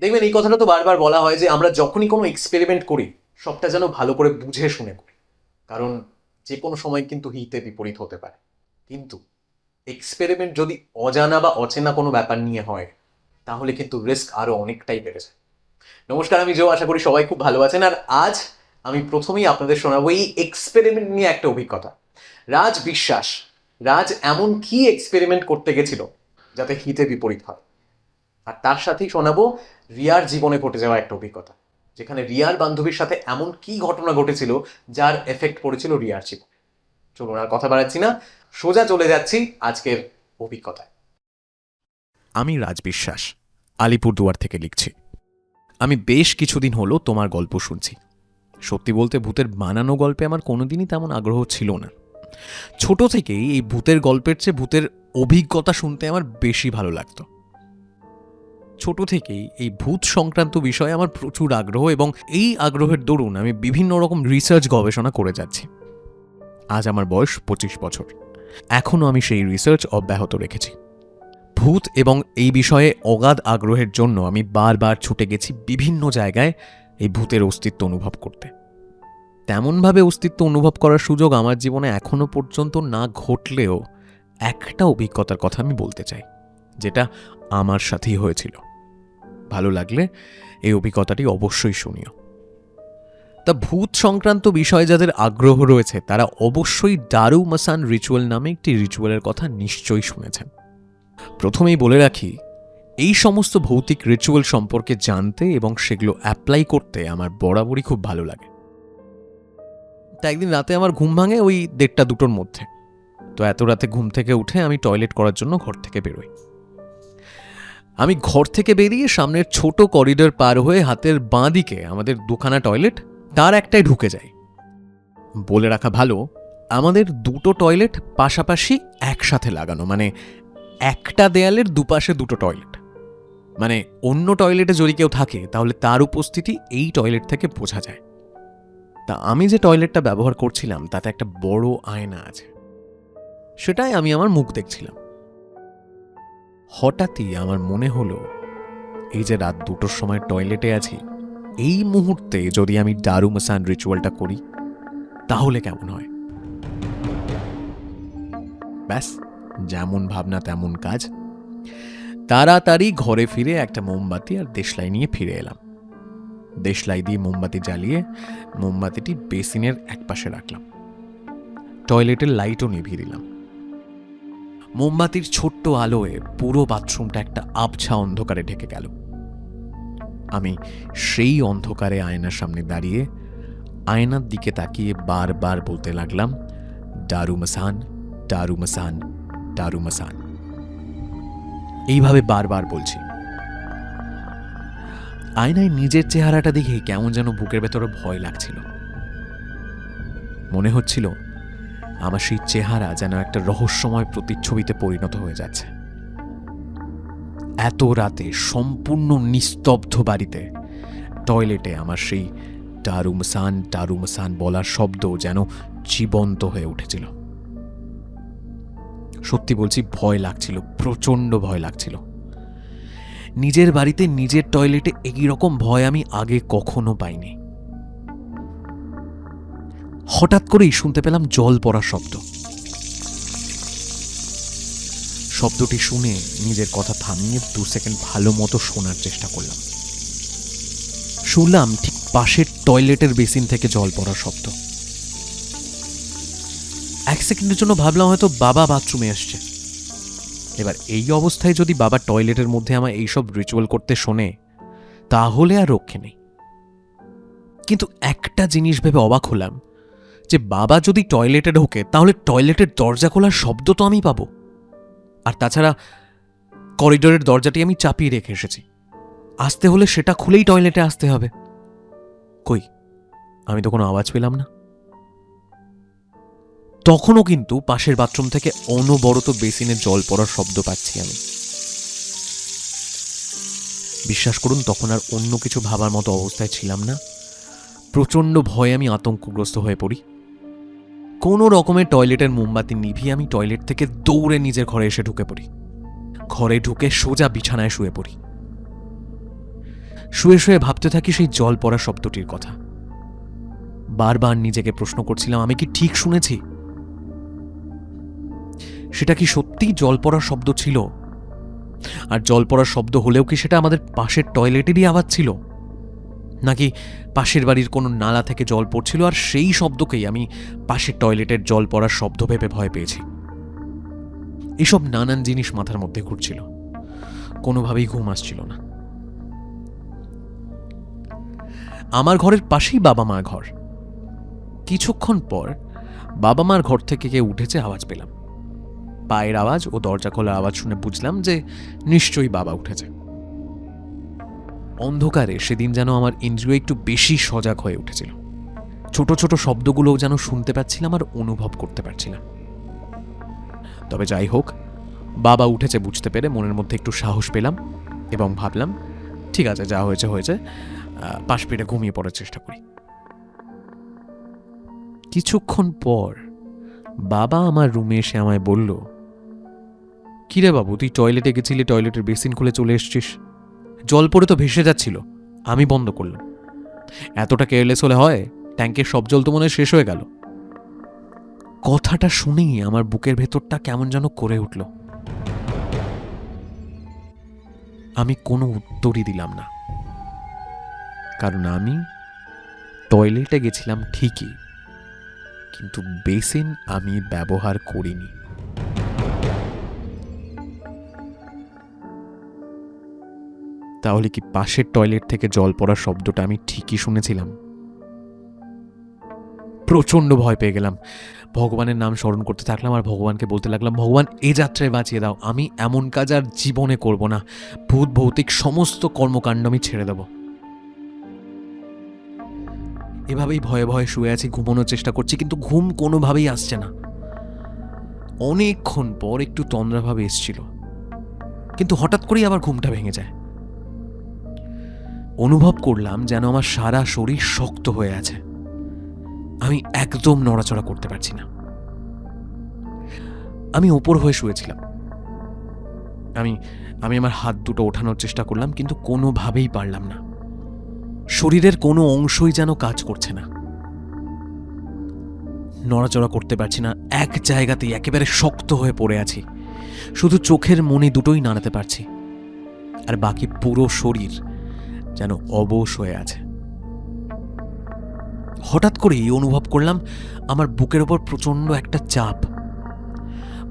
দেখবেন এই কথাটা তো বারবার বলা হয় যে আমরা যখনই কোনো এক্সপেরিমেন্ট করি সবটা যেন ভালো করে বুঝে শুনে করি, কারণ যে কোনো সময় কিন্তু হিতে বিপরীত হতে পারে। কিন্তু এক্সপেরিমেন্ট যদি অজানা বা অচেনা কোনো ব্যাপার নিয়ে হয় তাহলে কিন্তু রিস্ক আরও অনেকটাই বেড়ে যায়। নমস্কার, আমি জো, আশা করি সবাই খুব ভালো আছেন। আর আজ আমি প্রথমেই আপনাদের শোনাবো এই এক্সপেরিমেন্ট নিয়ে একটা অভিজ্ঞতা। রাজ এমন কি এক্সপেরিমেন্ট করতে গেছিল যাতে হিতে বিপরীত হয়, আর তার সাথেই শোনাবো রিয়ার জীবনে ঘটে যাওয়া একটা অভিজ্ঞতা, যেখানে রিয়ার বান্ধবীর সাথে এমন কি ঘটনা ঘটেছিল যার এফেক্ট পড়েছিল রিয়ার জীবনে। চলুন আর কথা বাড়াচ্ছি না, সোজা চলে যাচ্ছি আজকের অভিজ্ঞতায়। আমি রাজ বিশ্বাস, আলিপুরদুয়ার থেকে লিখছি। আমি বেশ কিছুদিন হলো তোমার গল্প শুনছি। সত্যি বলতে ভূতের বানানো গল্পে আমার কোনোদিনই তেমন আগ্রহ ছিল না। ছোট থেকেই এই ভূতের গল্পের চেয়ে ভূতের অভিজ্ঞতা শুনতে আমার বেশি ভালো লাগতো। ছোট থেকেই এই ভূত সংক্রান্ত বিষয়ে আমার প্রচুর আগ্রহ, এবং এই আগ্রহের দরুন আমি বিভিন্ন রকম রিসার্চ গবেষণা করে যাচ্ছি। আজ আমার বয়স 25 বছর। এখনও আমি সেই রিসার্চ অব্যাহত রেখেছি। ভূত এবং এই বিষয়ে অগাধ আগ্রহের জন্য আমি বারবার ছুটে গেছি বিভিন্ন জায়গায় এই ভূতের অস্তিত্ব অনুভব করতে। তেমনভাবে অস্তিত্ব অনুভব করার সুযোগ আমার জীবনে এখনো পর্যন্ত না ঘটলেও একটা অভিজ্ঞতার কথা আমি বলতে চাই, যেটা আমার সাথেই হয়েছিল। ভালো লাগলে এই অভিজ্ঞতাটি অবশ্যই শুনিও। তা ভূত সংক্রান্ত বিষয়ে যাদের আগ্রহ রয়েছে তারা অবশ্যই দারু মাসান রিচুয়াল নামে একটি রিচুয়ালের কথা নিশ্চয়ই শুনেছেন। প্রথমেই বলে রাখি, এই সমস্ত ভৌতিক রিচুয়াল সম্পর্কে জানতে এবং সেগুলো অ্যাপ্লাই করতে আমার বরাবরই খুব ভালো লাগে। তা একদিন রাতে আমার ঘুম ভাঙে ওই 1:30-2টোর মধ্যে। তো এত রাতে ঘুম থেকে উঠে আমি টয়লেট করার জন্য ঘর থেকে বেরোই। আমি ঘর থেকে বেরিয়ে সামনের ছোট করিডোর পার হয়ে হাতের বাঁ দিকে আমাদের দুখানা টয়লেট, তার একটাই ঢুকে যাই। বলে রাখা ভালো, আমাদের দুটো টয়লেট পাশাপাশি একসাথে লাগানো, মানে একটা দেয়ালের দুপাশে দুটো টয়লেট। মানে অন্য টয়লেটে যদি কেউ থাকে তাহলে তার উপস্থিতি এই টয়লেট থেকে বোঝা যায়। তা আমি যে টয়লেটটা ব্যবহার করছিলাম তাতে একটা বড় আয়না আছে, সেটাই আমি আমার মুখ দেখছিলাম। হঠাৎই আমার মনে হলো, এই যে রাত 2টোর সময় টয়লেটে আছি, এই মুহূর্তে যদি আমি দারু মাসান রিচুয়ালটা করি তাহলে কেমন হয়। ব্যাস, যেমন ভাবনা তেমন কাজ। তাড়াতাড়ি ঘরে ফিরে একটা মোমবাতি আর দেশলাই নিয়ে ফিরে এলাম। দেশলাই দিয়ে মোমবাতি জ্বালিয়ে মোমবাতিটি বেসিনের একপাশে রাখলাম। টয়লেটের লাইটও নিভিয়ে দিলাম। মোমবাতির ছোট্ট আলোয় পুরো বাথরুমটা একটা আবছা অন্ধকারে ঢেকে গেল। আমি সেই অন্ধকারে আয়নার সামনে দাঁড়িয়ে আয়নার দিকে তাকিয়ে বারবার বলতে লাগলাম, দারু মাসান, দারু মাসান, দারু মাসান। এইভাবে বারবার বলছি। আয়নায় নিজের চেহারাটা দেখে কেমন যেন বুকের ভেতরে ভয় লাগছিল। মনে হচ্ছিল আমার সেই চেহারা যেন একটা রহস্যময় প্রতিচ্ছবিতে পরিণত হয়ে যাচ্ছে। এত রাতে সম্পূর্ণ নিস্তব্ধ বাড়িতে টয়লেটে আমার সেই দারু মাসান, দারু মাসান বলার শব্দ যেন জীবন্ত হয়ে উঠেছিল। সত্যি বলছি, ভয় লাগছিল, প্রচণ্ড ভয় লাগছিল। নিজের বাড়িতে নিজের টয়লেটে এই রকম ভয় আমি আগে কখনো পাইনি। হঠাৎ করেই শুনতে পেলাম জল পড়ার শব্দ। শব্দটি শুনে নিজের কথা থামিয়ে 2 সেকেন্ড ভালো মতো শোনার চেষ্টা করলাম। শুনলাম ঠিক পাশের টয়লেটের বেসিন থেকে জল পড়ার শব্দ। 1 সেকেন্ডের জন্য ভাবলাম হয়তো বাবা বাথরুমে আসছে। এবার এই অবস্থায় যদি বাবা টয়লেটের মধ্যে আমার এইসব রিচুয়াল করতে শোনে তাহলে আর রক্ষে নেই। কিন্তু একটা জিনিস ভেবে অবাক হলাম যে বাবা যদি টয়লেটে ঢোকে তাহলে টয়লেটের দরজা খোলার শব্দ তো আমি পাবো। আর তাছাড়া করিডোরের দরজাটি আমি চাপিয়ে রেখে এসেছি, আসতে হলে সেটা খুলেই টয়লেটে আসতে হবে। কই, আমি তো কোনো আওয়াজ পেলাম না। তখনও কিন্তু পাশের বাথরুম থেকে অনবরত বেসিনে জল পড়ার শব্দ পাচ্ছি আমি। বিশ্বাস করুন, তখন আর অন্য কিছু ভাবার মতো অবস্থায় ছিলাম না। প্রচণ্ড ভয়ে আমি আতঙ্কগ্রস্ত হয়ে পড়ি। কোনো রকমের টয়লেটের মোমবাতি নিভিয়ে আমি টয়লেট থেকে দৌড়ে নিজের ঘরে এসে ঢুকে পড়ি। ঘরে ঢুকে সোজা বিছানায় শুয়ে পড়ি। শুয়ে শুয়ে ভাবতে থাকি সেই জল পড়া শব্দটির কথা। বারবার নিজেকে প্রশ্ন করছিলাম, আমি কি ঠিক শুনেছি? সেটা কি সত্যিই জল পড়ার শব্দ ছিল? আর জল পড়ার শব্দ হলেও কি সেটা আমাদের পাশের টয়লেটেরই আওয়াজ ছিল, নাকি পাশের বাড়ির কোনো নালা থেকে জল পড়ছিল আর সেই শব্দকেই আমি পাশের টয়লেটের জল পড়ার শব্দ ভেবে ভয় পেয়েছি? এসব নানান জিনিস মাথার মধ্যে ঘুরছিল, কোনোভাবেই ঘুম আসছিল না। আমার ঘরের পাশেই বাবা মার ঘর। কিছুক্ষণ পর বাবা মার ঘর থেকে কে উঠেছে আওয়াজ পেলাম। পায়ের আওয়াজ ও দরজা খোলার আওয়াজ শুনে বুঝলাম যে নিশ্চয়ই বাবা উঠেছে। অন্ধকারে সেদিন যেন আমার ইন্দ্রিয় একটু বেশি সজাগ হয়ে উঠেছিল। ছোট ছোট শব্দগুলোও যেন শুনতে পাচ্ছিলাম আর অনুভব করতে পারছিলাম। তবে যাই হোক, বাবা উঠেছে বুঝতে পেরে মনের মধ্যে একটু সাহস পেলাম এবং ভাবলাম, ঠিক আছে, যা হয়েছে হয়েছে, পাশ পেটে ঘুমিয়ে পড়ার চেষ্টা করি। কিছুক্ষণ পর বাবা আমার রুমে এসে আমায় বলল, কিরে বাবু, তুই টয়লেটে গেছিলি, টয়লেটের বেসিন খুলে চলে এসছিস, জল পড়ে তো ভেসে যাচ্ছিল, আমি বন্ধ করলাম। এতটা কেয়ারলেস হলে হয়? ট্যাঙ্কের সব জল তো মনে হয় শেষ হয়ে গেল। কথাটা শুনেই আমার বুকের ভেতরটা কেমন যেন করে উঠল। আমি কোনো উত্তরই দিলাম না, কারণ আমি টয়লেটে গেছিলাম ঠিকই, কিন্তু বেসিন আমি ব্যবহার করিনি। তাহলে কি পাশের টয়লেট থেকে জল পড়ার শব্দটা আমি ঠিকই শুনেছিলাম? প্রচন্ড ভয় পেয়ে গেলাম। ভগবানের নাম স্মরণ করতে থাকলাম আর ভগবানকে বলতে লাগলাম, ভগবান এ যাত্রায় বাঁচিয়ে দাও, আমি এমন কাজ আর জীবনে করব না, ভূত ভৌতিক সমস্ত কর্মকাণ্ড আমি ছেড়ে দেব। এভাবেই ভয়ে ভয়ে শুয়ে আছি, ঘুমানোর চেষ্টা করছি, কিন্তু ঘুম কোনোভাবেই আসছে না। অনেকক্ষণ পর একটু তন্দ্রাভাবে এসছিল, কিন্তু হঠাৎ করেই আবার ঘুমটা ভেঙে যায়। অনুভব করলাম যেন আমার সারা শরীর শক্ত হয়ে আছে, আমি একদম নড়াচড়া করতে পারছি না। আমি ওপর হয়ে শুয়েছিলাম। আমি আমি আমার হাত দুটো ওঠানোর চেষ্টা করলাম, কিন্তু কোনোভাবেই পারলাম না। শরীরের কোনো অংশই যেন কাজ করছে না, নড়াচড়া করতে পারছি না, এক জায়গাতেই একেবারে শক্ত হয়ে পড়ে আছি। শুধু চোখের মনি দুটোই নাড়াতে পারছি, আর বাকি পুরো শরীর যেন অবশ হয়ে আছে। হঠাৎ করেই অনুভব করলাম আমার বুকের ওপর প্রচন্ড একটা চাপ।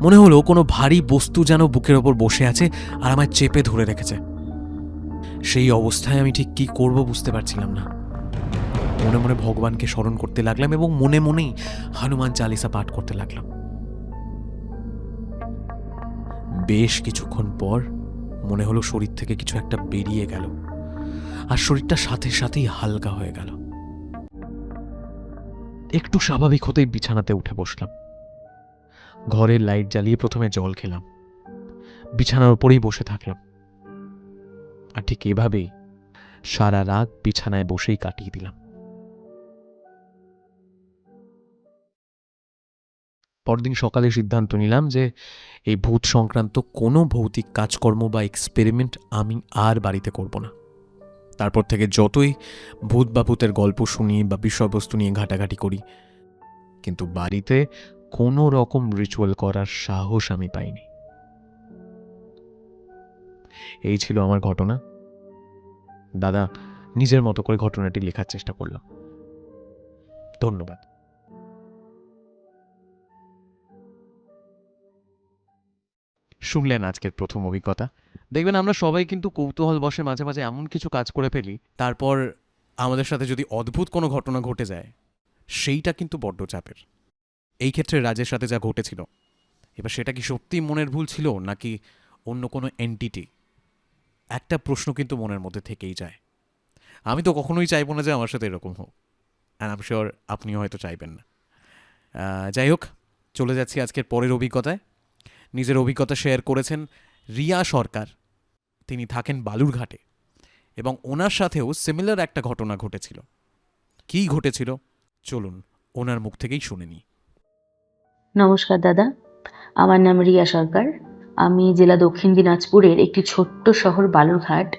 মনে হলো কোনো ভারী বস্তু যেন বুকের ওপর বসে আছে আর আমায় চেপে ধরে রেখেছে। সেই অবস্থায় আমি ঠিক কি করব বুঝতে পারছিলাম না। মনে মনে ভগবানকে স্মরণ করতে লাগলাম এবং মনে মনেই হনুমান চালিসা পাঠ করতে লাগলাম। বেশ কিছুক্ষণ পর মনে হলো শরীর থেকে কিছু একটা বেরিয়ে গেল আর শরীরটা সাথে সাথেই হালকা হয়ে গেল। একটু স্বাভাবিক হতেই বিছানাতে উঠে বসলাম। ঘরের লাইট জ্বালিয়ে প্রথমে জল খেলাম, বিছানার উপরেই বসে থাকলাম, আর ঠিক এভাবেই সারা রাত বিছানায় বসেই কাটিয়ে দিলাম। পরদিন সকালে সিদ্ধান্ত নিলাম যে এই ভূত সংক্রান্ত কোনো ভৌতিক কাজকর্ম বা এক্সপেরিমেন্ট আমি আর বাড়িতে করব না। তারপর থেকে যতই ভূত বা ভূতের গল্প শুনি বা বিষয়বস্তু নিয়ে ঘাটাঘাটি করি, কিন্তু বাড়িতে কোনো রকম রিচুয়াল করার সাহস আমি পাইনি। এই ছিল আমার ঘটনা। দাদা নিজের মতো করে ঘটনাটি লেখার চেষ্টা করলাম। ধন্যবাদ। শুনলেন আজকের প্রথম অভিজ্ঞতা। দেখবেন আমরা সবাই কিন্তু কৌতূহল বশে মাঝে মাঝে এমন কিছু কাজ করে ফেলি, তারপর আমাদের সাথে যদি অদ্ভুত কোনো ঘটনা ঘটে যায়, সেইটা কিন্তু বড্ড চাপের। এই ক্ষেত্রে রাজের সাথে যা ঘটেছিল, এবার সেটা কি সত্যি মনের ভুল ছিল নাকি অন্য কোনো এন্টিটি, একটা প্রশ্ন কিন্তু মনের মধ্যে থেকেই যায়। আমি তো কখনোই চাইবো না যে আমার সাথে এরকম হোক, অ্যান্ড আই এম শিওর আপনিও হয়তো চাইবেন না। যাই হোক, চলে যাচ্ছি আজকের পরের অভিজ্ঞতায়। নিজের অভিজ্ঞতা শেয়ার করেছেন রিয়া সরকার। তিনি থাকেন বালুরঘাটে এবং ওনার সাথেও সিমিলার একটা ঘটনা ঘটেছিল। কী ঘটেছিল চলুন ওনার মুখ থেকেই শুনে নিই। নমস্কার দাদা, আমার নাম রিয়া সরকার। আমি জেলা দক্ষিণ দিনাজপুরের একটি ছোট্ট শহর বালুরঘাট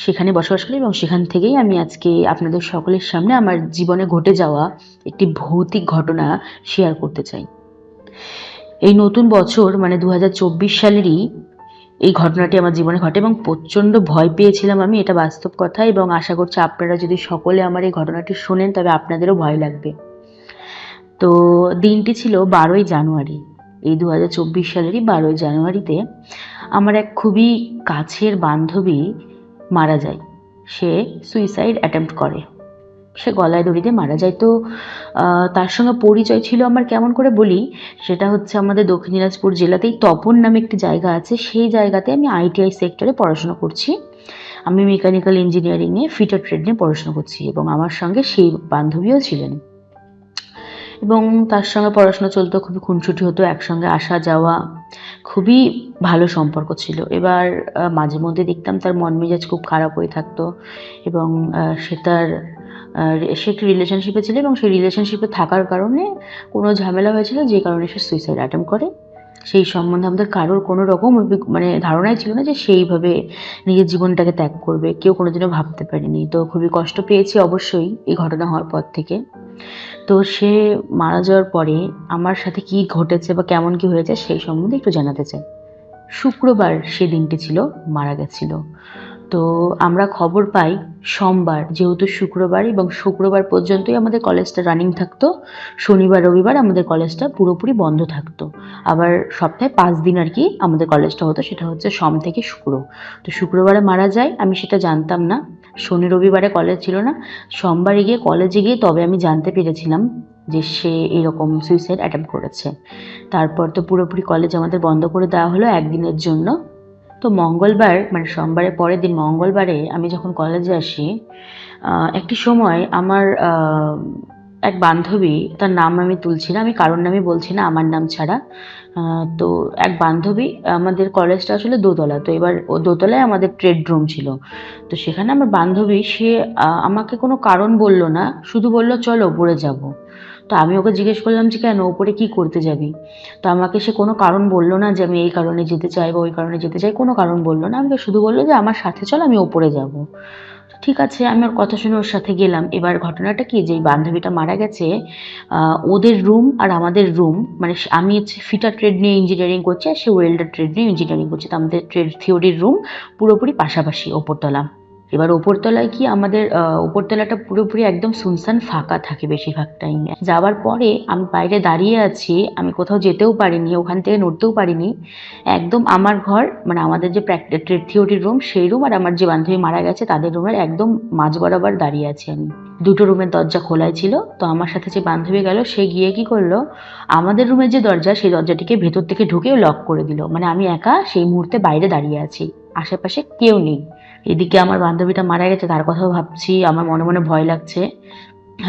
সেখানে বসবাস করি এবং সেখান থেকেই আমি আজকে আপনাদের সকলের সামনে আমার জীবনে ঘটে যাওয়া একটি ভৌতিক ঘটনা শেয়ার করতে চাই। এই নতুন বছর মানে 2024 সালেরই এই ঘটনাটি আমার জীবনে ঘটে এবং প্রচণ্ড ভয় পেয়েছিলাম আমি, এটা বাস্তব কথা, এবং আশা করছি আপনারা যদি সকলে আমার এই ঘটনাটি শোনেন তবে আপনাদেরও ভয় লাগবে। তো দিনটি ছিল 12ই জানুয়ারি, এই 2024 সালেরই 12ই জানুয়ারিতে আমার এক খুবই কাছের বান্ধবী মারা যায়। সে সুইসাইড অ্যাটেম্প্ট করে, সে গলায় দড়ি দিয়ে মারা যায়। তো তার সঙ্গে পরিচয় ছিল আমার কেমন করে বলি, সেটা হচ্ছে আমাদের দক্ষিণ দিনাজপুর জেলাতেই তপন নামে একটি জায়গা আছে, সেই জায়গাতে আমি আইটিআই সেক্টরে পড়াশোনা করছি। আমি মেকানিক্যাল ইঞ্জিনিয়ারিংয়ে ফিটার ট্রেড নিয়ে পড়াশোনা করছি এবং আমার সঙ্গে সেই বান্ধবীও ছিলেন এবং তার সঙ্গে পড়াশোনা চলতো, খুবই খুনসুটি হতো, একসঙ্গে আসা যাওয়া, খুবই ভালো সম্পর্ক ছিল। এবার মাঝে মধ্যে দেখতাম তার মন মেজাজ খুব খারাপ হয়ে থাকতো এবং সে একটি রিলেশনশিপে ছিল এবং সেই রিলেশনশিপে থাকার কারণে কোনো ঝামেলা হয়েছিল, যে কারণে সে সুইসাইড অ্যাটেম্প্ট করে। সেই সম্বন্ধে আমাদের কারোর কোনো রকম মানে ধারণাই ছিল না যে সেইভাবে নিজের জীবনটাকে ত্যাগ করবে, কেউ কোনোদিনও ভাবতে পারেনি। তো খুবই কষ্ট পেয়েছি অবশ্যই এই ঘটনা হওয়ার পর থেকে। তো সে মারা যাওয়ার পরে আমার সাথে কি ঘটেছে বা কেমন কি হয়েছে সেই সম্বন্ধে একটু জানাতে চাই। শুক্রবার সে দিনটি ছিল, মারা গেছিল। তো আমরা খবর পাই সোমবার, যেহেতু শুক্রবার এবং শুক্রবার পর্যন্তই আমাদের কলেজটা রানিং থাকতো, শনিবার রবিবার আমাদের কলেজটা পুরোপুরি বন্ধ থাকতো। আবার সপ্তাহে 5 দিন আর কি আমাদের কলেজটা হতো, সেটা হচ্ছে সোম থেকে শুক্র। তো শুক্রবারে মারা যায়, আমি সেটা জানতাম না, শনি রবিবারে কলেজ ছিল না। সোমবারে গিয়ে কলেজে গিয়ে তবে আমি জানতে পেরেছিলাম যে সে এরকম সুইসাইড অ্যাটেম্প্ট করেছে। তারপর তো পুরোপুরি কলেজ আমাদের বন্ধ করে দেওয়া হলো একদিনের জন্য। তো মঙ্গলবার মানে সোমবারের পরের দিন মঙ্গলবারে আমি যখন কলেজে আসি, একটি সময় আমার এক বান্ধবী, তার নাম আমি তুলছি না, আমি কারোর নামই বলছি না আমার নাম ছাড়া। তো এক বান্ধবী, আমাদের কলেজটা আসলে দোতলা, তো এবার ও দোতলায় আমাদের ট্রেড রুম ছিল। তো সেখানে আমার বান্ধবী, সে আমাকে কোনো কারণ বলল না, শুধু বলল চলো ওপরে যাব। তো আমি ওকে জিজ্ঞেস করলাম যে কেন, ওপরে কি করতে যাবি? তো আমাকে সে কোনো কারণ বলল না যে আমি এই কারণে যেতে চাই বা ওই কারণে যেতে চাই, কোনো কারণ বলল না, আমাকে শুধু বললো যে আমার সাথে চল, আমি ওপরে যাব। ঠিক আছে, আমি ওর কথা শুনে ওর সাথে গেলাম। এবার ঘটনাটা কি, যে বান্ধবীটা মারা গেছে, ওদের রুম আর আমাদের রুম, মানে আমি হচ্ছে ফিটার ট্রেড নিয়ে ইঞ্জিনিয়ারিং করছি আর সে ওয়েল্ডার ট্রেড নিয়ে ইঞ্জিনিয়ারিং করছে, তো আমাদের ট্রেড থিওরির রুম পুরোপুরি পাশাপাশি, ওপরতলা। এবার ওপরতলায় কি আমাদের ওপরতলাটা পুরোপুরি একদম সুনসান ফাঁকা থাকে বেশিরভাগ টাইমে। যাওয়ার পরে আমি বাইরে দাঁড়িয়ে আছি, আমি কোথাও যেতেও পারিনি, ওখান থেকে নড়তেও পারিনি। একদম আমার ঘর মানে আমাদের যে ট্রেড থিওরির রুম সেই রুম আর আমার যে বান্ধবী মারা গেছে তাদের রুমের একদম মাঝ বরাবর দাঁড়িয়ে আছি আমি। দুটো রুমের দরজা খোলাই ছিল। তো আমার সাথে যে বান্ধবী গেল, সে গিয়ে কি করলো, আমাদের রুমের যে দরজা সেই দরজাটিকে ভেতর থেকে ঢুকেও লক করে দিল। মানে আমি একা সেই মুহূর্তে বাইরে দাঁড়িয়ে আছি, আশেপাশে কেউ নেই। এদিকে আমার বান্ধবীটা মারা গেছে, তার কথাও ভাবছি, আমার মনে মনে ভয় লাগছে।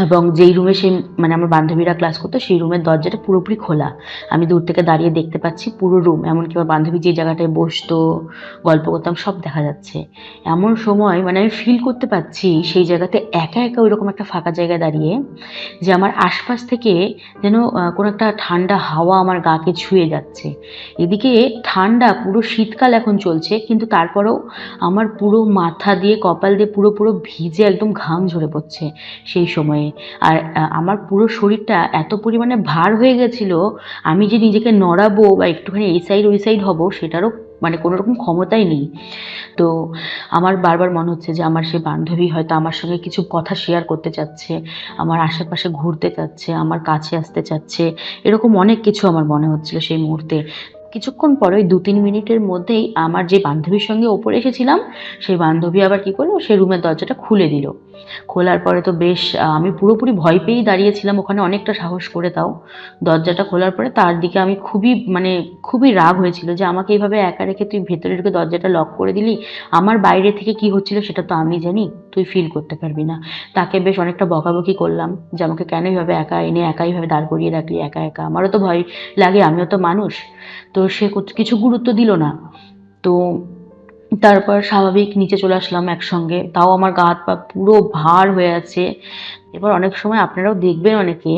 এবং যেই রুমে সে মানে আমার বান্ধবীরা ক্লাস করতো সেই রুমের দরজাটা পুরোপুরি খোলা, আমি দূর থেকে দাঁড়িয়ে দেখতে পাচ্ছি পুরো রুম, এমনকি আমার বান্ধবী যে জায়গাটায় বসতো গল্প করতাম সব দেখা যাচ্ছে। এমন সময় মানে আমি ফিল করতে পারছি সেই জায়গাতে একা একা ওইরকম একটা ফাঁকা জায়গায় দাঁড়িয়ে যে আমার আশপাশ থেকে যেন কোনো একটা ঠান্ডা হাওয়া আমার গাকে ছুঁয়ে যাচ্ছে। এদিকে ঠান্ডা, পুরো শীতকাল এখন চলছে, কিন্তু তারপরেও আমার পুরো মাথা দিয়ে কপাল দিয়ে পুরো পুরো ভিজে একদম ঘাম ঝরে পড়ছে সেই সময়ে। আর আমার পুরো শরীরটা এত পরিমাণে ভার হয়ে গেছিল, আমি যে নিজেকে নড়াবো বা একটুখানি এই সাইড ওই সাইড হব সেটারও মানে কোনো রকম ক্ষমতাই নেই। তো আমার বারবার মনে হচ্ছে যে আমার সে বান্ধবী হয়তো আমার সঙ্গে কিছু কথা শেয়ার করতে চাচ্ছে, আমার আশেপাশে ঘুরতে চাচ্ছে, আমার কাছে আসতে চাচ্ছে, এরকম অনেক কিছু আমার মনে হচ্ছিল সেই মুহূর্তে। কিছুক্ষণ পরে 2-3 মিনিটের মধ্যেই আমার যে বান্ধবীর সঙ্গে ওপরে এসেছিলাম সেই বান্ধবী আবার কি করলো, সে রুমের দরজাটা খুলে দিল। খোলার পরে তো বেশ আমি পুরোপুরি ভয় পেয়েই দাঁড়িয়েছিলাম ওখানে, অনেকটা সাহস করে তাও। দরজাটা খোলার পরে তার দিকে আমি খুবই রাগ হয়েছিল যে আমাকে এইভাবে একা রেখে তুই ভেতরে ঢুকে দরজাটা লক করে দিলি, আমার বাইরে থেকে কি হচ্ছিল সেটা তো আমি জানি, তুই ফিল করতে পারবি না। তাকে বেশ অনেকটা বকাবকি করলাম যে আমাকে কেন এইভাবে একা এনে একাইভাবে দাঁড় করিয়ে রাখলি একা একা, আমারও তো ভয় লাগে, আমিও তো মানুষ। তো সে কিছু গুরুত্ব দিল না। তো তারপর স্বাভাবিক নিচে চলে আসলাম একসঙ্গে, তাও আমার গা হাত পা পুরো ভার হয়ে আছে। এবার অনেক সময় আপনারাও দেখবেন অনেকে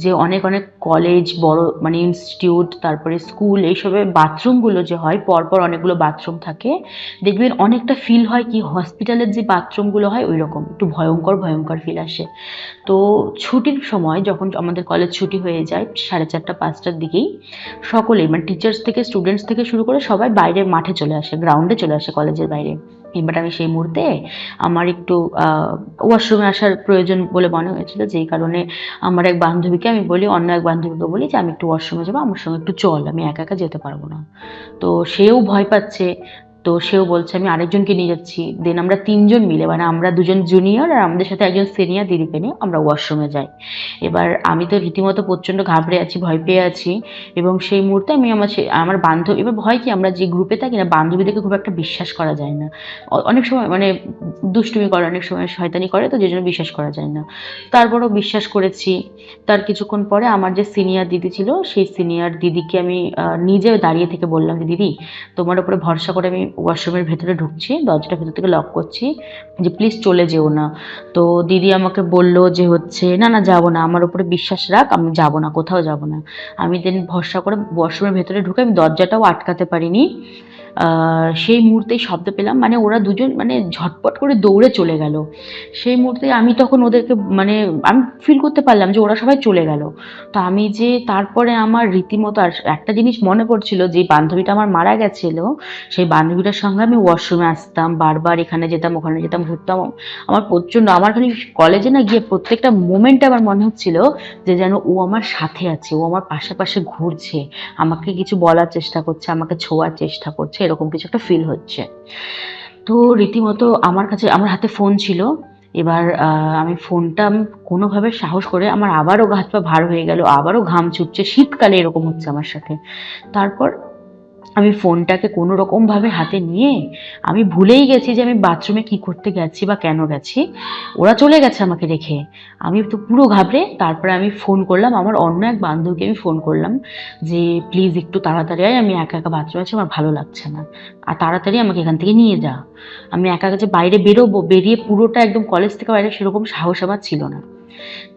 যে অনেক অনেক কলেজ, বড় মানে ইনস্টিটিউট, তারপরে স্কুল, এইসবের বাথরুমগুলো যে হয় পরপর অনেকগুলো বাথরুম থাকে, দেখবেন অনেকটা ফিল হয় কি হসপিটালের যে বাথরুমগুলো হয় ওই রকম একটু ভয়ঙ্কর ভয়ঙ্কর ফিল আসে। তো ছুটির সময় যখন আমাদের কলেজ ছুটি হয়ে যায় 4:30-5টার দিকেই, সকলেই মানে টিচার্স থেকে স্টুডেন্টস থেকে শুরু করে সবাই বাইরে মাঠে চলে আসে, গ্রাউন্ডে চলে আসে কলেজের বাইরে। এবার আমি সেই মুহূর্তে আমার একটু ওয়াশরুমে আসার প্রয়োজন বলে মনে হয়েছিল, যেই কারণে আমার এক বান্ধবীকে আমি বলি, অন্য এক বান্ধবীকে বলি যে আমি একটু ওয়াশরুমে যাবো, আমার সঙ্গে একটু চল, আমি একা একা যেতে পারবো না। তো সেও ভয় পাচ্ছে, তো সেও বলছে আমি আরেকজনকে নিয়ে যাচ্ছি। দেন আমরা 3জন মিলে, মানে আমরা 2জন জুনিয়র আর আমাদের সাথে একজন সিনিয়র দিদিকে নিয়ে আমরা ওয়াশরুমে যাই। এবার আমি তো রীতিমতো প্রচণ্ড ঘাবড়ে আছি, ভয় পেয়ে আছি, এবং সেই মুহূর্তে আমি আমার বান্ধবী, এবার ভয় কি আমরা যে গ্রুপে থাকি না, বান্ধবীদেরকে খুব একটা বিশ্বাস করা যায় না। অনেক সময় মানে দুষ্টুমি করে, অনেক সময় শয়তানি করে, তো যে জন্য বিশ্বাস করা যায় না। তারপরও বিশ্বাস করেছি। তার কিছুক্ষণ পরে আমার যে সিনিয়র দিদি ছিল, সেই সিনিয়র দিদিকে আমি নিজে দাঁড়িয়ে থেকে বললাম যে দিদি, তোমার উপরে ভরসা করে আমি ওয়াশরুমের ভেতরে ঢুকছি, দরজাটা ভেতর থেকে লক করছি, যে প্লিজ চলে যেও না। তো দিদি আমাকে বলল যে হচ্ছে না না যাবো না, আমার উপরে বিশ্বাস রাখ, আমি যাবো না, কোথাও যাবো না। আমি দেন ভরসা করে ওয়াশরুমের ভেতরে ঢুকে আমি দরজাটাও আটকাতে পারিনি। সেই মুহূর্তেই শব্দ পেলাম, মানে ওরা দুজন মানে ঝটপট করে দৌড়ে চলে গেল। সেই মুহূর্তে আমি তখন ওদেরকে মানে আমি ফিল করতে পারলাম যে ওরা সবাই চলে গেল। তো আমি যে তারপরে আমার রীতিমতো আর একটা জিনিস মনে পড়ছিল, যে বান্ধবীটা আমার মারা গেছিল, সেই বান্ধবীটার সঙ্গে আমি ওয়াশরুমে আসতাম, বারবার এখানে যেতাম ওখানে যেতাম, ঘুরতাম। আমার প্রচণ্ড, আমার খালি কলেজে না গিয়ে প্রত্যেকটা মোমেন্টে আমার মনে হচ্ছিল যে যেন ও আমার সাথে আছে, ও আমার পাশে পাশে ঘুরছে, আমাকে কিছু বলার চেষ্টা করছে, আমাকে ছোঁয়ার চেষ্টা করছে, এরকম কিছু একটা ফিল হচ্ছে। তো রীতিমতো আমার হাতে ফোন ছিল। এবার আমি ফোনটা কোনোভাবে সাহস করে, আমার আবারও হাত পা ভার হয়ে গেল, আবারও ঘাম ছুটছে, শীতকালে এরকম হচ্ছে আমার সাথে। তারপর আমি ফোনটাকে কোনো রকমভাবে হাতে নিয়ে, আমি ভুলেই গেছি যে আমি বাথরুমে কি করতে গেছি বা কেন গেছি। ওরা চলে গেছে আমাকে রেখে। আমি তো পুরো ঘাবড়ে, তারপরে আমি ফোন করলাম আমার অন্য এক বান্ধবীকে, আমি ফোন করলাম যে প্লিজ একটু তাড়াতাড়ি আয়, আমি একা একা বাথরুমে আছি, আমার ভালো লাগছে না, আর তাড়াতাড়ি আমাকে এখান থেকে নিয়ে যা। আমি একা একা যে বাইরে বেরোবো, বেরিয়ে পুরোটা একদম কলেজ থেকে বাইরে, সেরকম সাহস আমার ছিল না।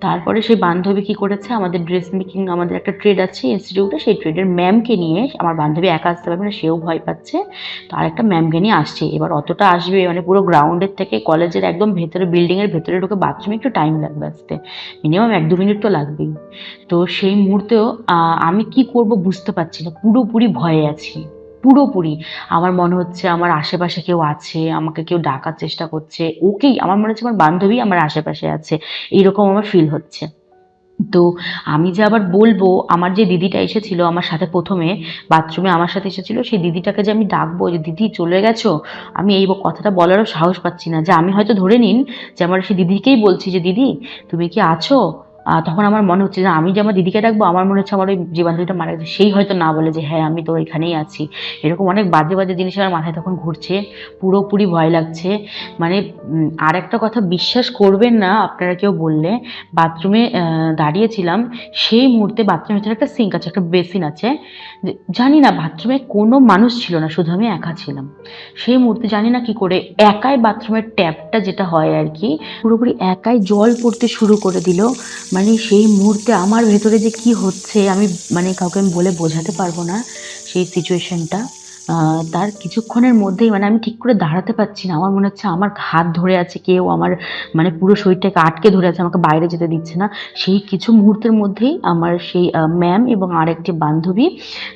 তারপরে সেই বান্ধবী কি করেছে, আমাদের ড্রেস মেকিং, আমাদের একটা ট্রেড আছে ইনস্টিটিউটে, সেই ট্রেডের ম্যামকে নিয়ে, আমার বান্ধবী একা আসতে পারবে না, সেও ভয় পাচ্ছে, তো আরেকটা ম্যামকে নিয়ে আসছে। এবার অতটা আসবে মানে পুরো গ্রাউন্ডের থেকে কলেজের একদম ভেতরে, বিল্ডিংয়ের ভেতরে ঢুকে বাথরুমে একটু টাইম লাগবে আসতে, মিনিমাম 1-2 মিনিট তো লাগবেই। তো সেই মুহূর্তেও আমি কি করব বুঝতে পারছি না, পুরোপুরি ভয়ে আছি, পুরোপুরি। আমার মনে হচ্ছে আমার আশেপাশে কেউ আছে, আমাকে কেউ ডাকার চেষ্টা করছে, ওকেই আমার মনে হচ্ছে আমার বান্ধবী আমার আশেপাশে আছে, এইরকম আমার ফিল হচ্ছে। তো আমি যে আবার বলবো, আমার যে দিদিটা এসেছিল আমার সাথে প্রথমে বাথরুমে আমার সাথে এসেছিল, সেই দিদিটাকে যে আমি ডাকবো যে দিদি চলে গেছো, আমি এই কথাটা বলারও সাহস পাচ্ছি না। যে আমি হয়তো ধরে নিন যে আমার সেই দিদিকেই বলছি যে দিদি তুমি কি আছো, তখন আমার মনে হচ্ছে যে আমি যে আমার দিদিকে ডাকবো, আমার মনে হচ্ছে আমার ওই যে বান্ধবীটা মারা গেছে সেই হয়তো না বলে যে হ্যাঁ আমি তো এখানেই আছি। এরকম অনেক বাজে বাজে জিনিস আমার মাথায় তখন ঘুরছে, পুরোপুরি ভয় লাগছে। মানে আর একটা কথা বিশ্বাস করবেন না আপনারা কেউ বললে, বাথরুমে দাঁড়িয়েছিলাম, সেই মুহূর্তে বাথরুমের ভেতরে একটা সিঙ্ক আছে, একটা বেসিন আছে, জানি না বাথরুমে কোনো মানুষ ছিল না, শুধু আমি একা ছিলাম। সেই মুহূর্তে জানি না কি করে একাই বাথরুমের ট্যাপটা যেটা হয় আর কি, পুরোপুরি একাই জল পড়তে শুরু করে দিল। মানে সেই মুহূর্তে আমার ভেতরে যে কি হচ্ছে আমি মানে কাউকে আমি বলে বোঝাতে পারবো না সেই সিচুয়েশনটা। তার কিছুক্ষণের মধ্যেই মানে আমি ঠিক করে দাঁড়াতে পারছি না, আমার মনে হচ্ছে আমার হাত ধরে আছে কেউ, আমার মানে পুরো শরীরটাকে আটকে ধরে আছে, আমাকে বাইরে যেতে দিচ্ছে না। সেই কিছু মুহূর্তের মধ্যেই আমার সেই ম্যাম এবং আরেকটি বান্ধবী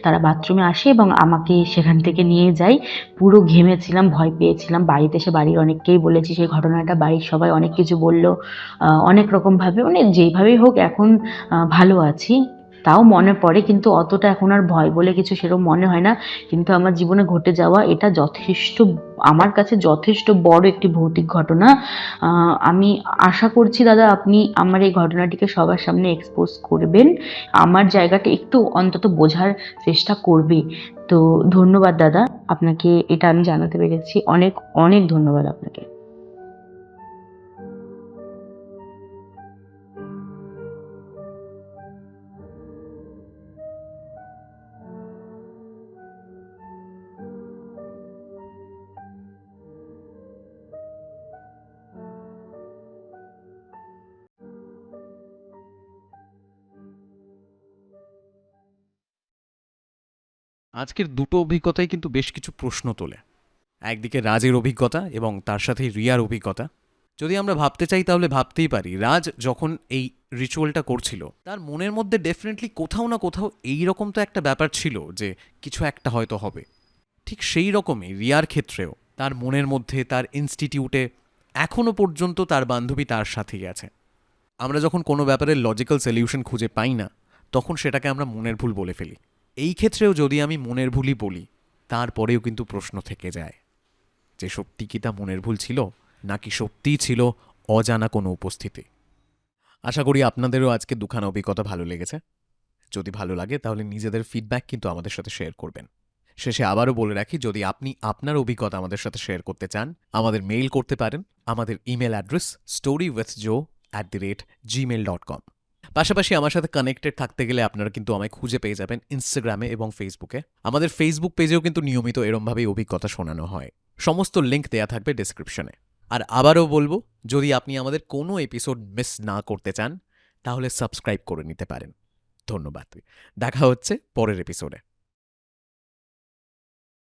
তারা বাথরুমে আসে এবং আমাকে সেখান থেকে নিয়ে যায়। পুরো ঘেমেছিলাম, ভয় পেয়েছিলাম, বাড়িতে এসে বাড়ির অনেককেই বলেছি সেই ঘটনাটা, বাড়ির সবাই অনেক কিছু বললো, অনেক রকমভাবে, মানে যেইভাবেই হোক এখন ভালো আছি। তাও মনে পড়ে, কিন্তু অতটা এখন আর ভয় বলে কিছু সেরকম মনে হয় না। কিন্তু আমার জীবনে ঘটে যাওয়া এটা যথেষ্ট, আমার কাছে যথেষ্ট বড় একটি ভৌতিক ঘটনা। আমি আশা করছি দাদা আপনি আমার এই ঘটনাটিকে সবার সামনে এক্সপোজ করবেন, আমার জায়গাটা একটু অন্তত বোঝার চেষ্টা করবে। তো ধন্যবাদ দাদা, আপনাকে এটা আমি জানাতে পেরেছি, অনেক অনেক ধন্যবাদ আপনাকে। আজকের দুটো অভিজ্ঞতাই কিন্তু বেশ কিছু প্রশ্ন তোলে। একদিকে রাজের অভিজ্ঞতা এবং তার সাথেই রিয়ার অভিজ্ঞতা। যদি আমরা ভাবতে চাই তাহলে ভাবতেই পারি রাজ যখন এই রিচুয়ালটা করছিল তার মনের মধ্যে ডেফিনেটলি কোথাও না কোথাও এই রকম তো একটা ব্যাপার ছিল যে কিছু একটা হয়তো হবে। ঠিক সেই রকমই রিয়ার ক্ষেত্রেও তার মনের মধ্যে তার ইনস্টিটিউটে এখনও পর্যন্ত তার বান্ধবী তার সাথেই আছে। আমরা যখন কোনো ব্যাপারের লজিক্যাল সলিউশন খুঁজে পাই না তখন সেটাকে আমরা মনের ভুল বলে ফেলি। এই ক্ষেত্রেও যদি আমি মনের ভুলই বলি তারপরেও কিন্তু প্রশ্ন থেকে যায় যে সত্যি কি তা মনের ভুল ছিল নাকি সত্যিই ছিল অজানা কোনো উপস্থিতি। আশা করি আপনাদেরও আজকে দুখানা অভিজ্ঞতা ভালো লেগেছে। যদি ভালো লাগে তাহলে নিজেদের ফিডব্যাক কিন্তু আমাদের সাথে শেয়ার করবেন। শেষে আবারও বলে রাখি, যদি আপনি আপনার অভিজ্ঞতা আমাদের সাথে শেয়ার করতে চান আমাদের মেইল করতে পারেন। আমাদের ইমেল অ্যাড্রেস storywithjoe@gmail.com। পাশাপাশি আমার সাথে কানেক্টেড থাকতে গেলে আপনারা কিন্তু আমায় খুঁজে পেয়ে যাবেন ইনস্টাগ্রামে এবং ফেসবুকে। আমাদের ফেসবুক পেজেও কিন্তু নিয়মিত এরমভাবেই অভিজ্ঞতা শোনানো হয়। সমস্ত লিঙ্ক দেয়া থাকবে ডেসক্রিপশনে। আর আবারও বলবো, যদি আপনি আমাদের কোনো এপিসোড মিস না করতে চান তাহলে সাবস্ক্রাইব করে নিতে পারেন। ধন্যবাদ। দেখা হচ্ছে পরের এপিসোডে।